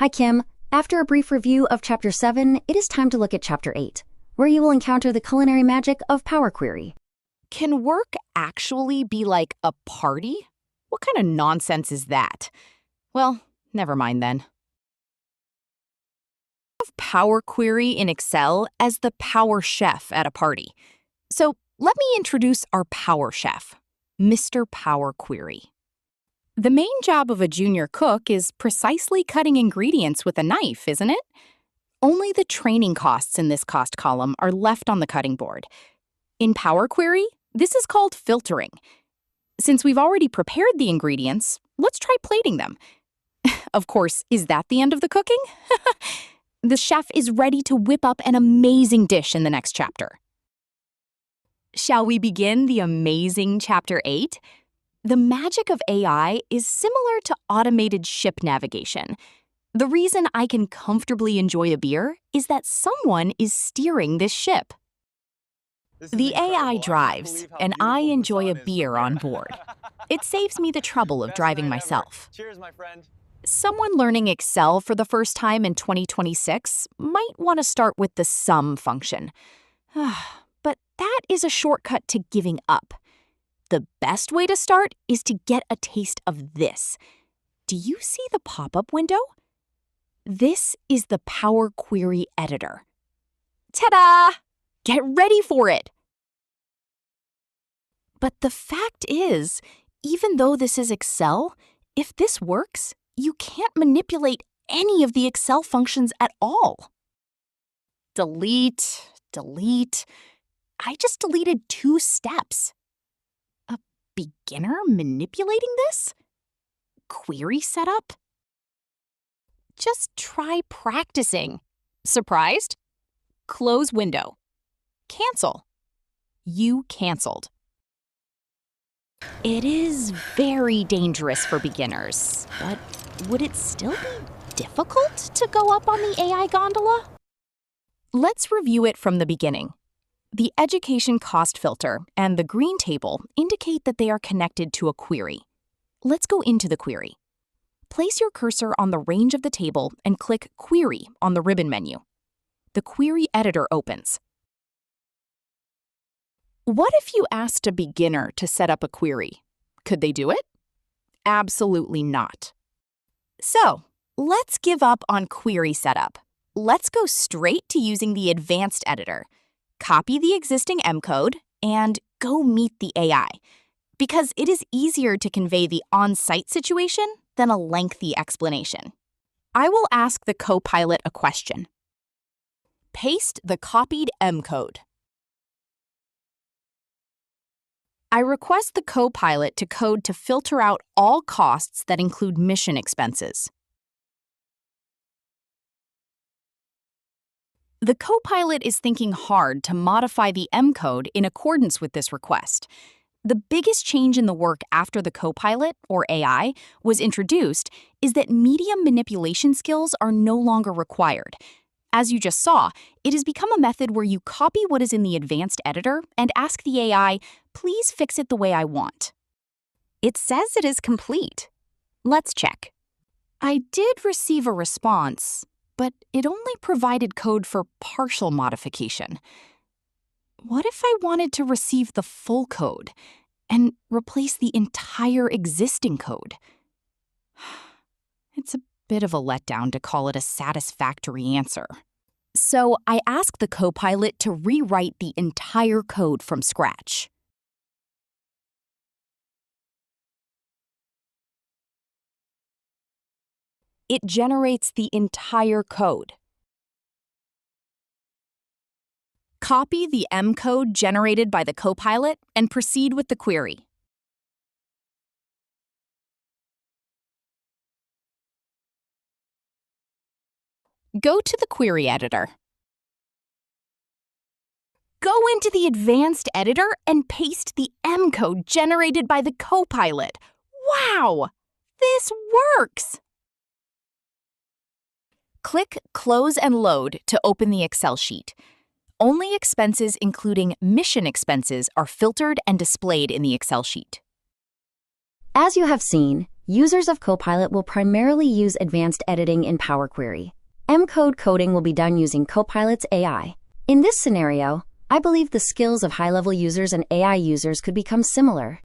Hi, Kim. After a brief review of Chapter 7, it is time to look at Chapter 8, where you will encounter the culinary magic of Power Query. Can work actually be like a party? What kind of nonsense is that? Well, never mind then. Of Power Query in Excel as the power chef at a party. So let me introduce our power chef, Mr. Power Query. The main job of a junior cook is precisely cutting ingredients with a knife, isn't it? Only the training costs in this cost column are left on the cutting board. In Power Query, this is called filtering. Since we've already prepared the ingredients, let's try plating them. Of course, is that the end of the cooking? The chef is ready to whip up an amazing dish in the next chapter. Shall we begin the amazing Chapter 8? The magic of AI is similar to automated ship navigation. The reason I can comfortably enjoy a beer is that someone is steering this ship. The AI drives, and I enjoy a beer on board. It saves me the trouble of driving myself. Cheers, my friend. Someone learning Excel for the first time in 2026 might want to start with the sum function. But that is a shortcut to giving up. The best way to start is to get a taste of this. Do you see the pop-up window? This is the Power Query editor. Ta-da! Get ready for it! But the fact is, even though this is Excel, if this works, you can't manipulate any of the Excel functions at all. Delete. I just deleted 2 steps. A beginner manipulating this? Query setup? Just try practicing. Surprised? Close window. Cancel. You canceled. It is very dangerous for beginners, but would it still be difficult to go up on the AI gondola? Let's review it from the beginning. The education cost filter and the green table indicate that they are connected to a query. Let's go into the query. Place your cursor on the range of the table and click Query on the ribbon menu. The query editor opens. What if you asked a beginner to set up a query? Could they do it? Absolutely not. So, let's give up on query setup. Let's go straight to using the advanced editor. Copy the existing M code and go meet the AI, because it is easier to convey the on-site situation than a lengthy explanation. I will ask the Copilot a question. Paste the copied M code. I request the Copilot to code to filter out all costs that include mission expenses. The Copilot is thinking hard to modify the M code in accordance with this request. The biggest change in the work after the Copilot, or AI, was introduced is that medium manipulation skills are no longer required. As you just saw, it has become a method where you copy what is in the advanced editor and ask the AI, please fix it the way I want. It says it is complete. Let's check. I did receive a response, but it only provided code for partial modification. What if I wanted to receive the full code and replace the entire existing code? It's a bit of a letdown to call it a satisfactory answer. So I asked the Copilot to rewrite the entire code from scratch. It generates the entire code. Copy the M code generated by the Copilot and proceed with the query. Go to the query editor. Go into the advanced editor and paste the M code generated by the Copilot. Wow! This works! Click Close and Load to open the Excel sheet. Only expenses including mission expenses are filtered and displayed in the Excel sheet. As you have seen, Users of Copilot will primarily use advanced editing in Power Query. M-code coding will be done using Copilot's AI. In this scenario, I believe the skills of high-level users and AI users could become similar.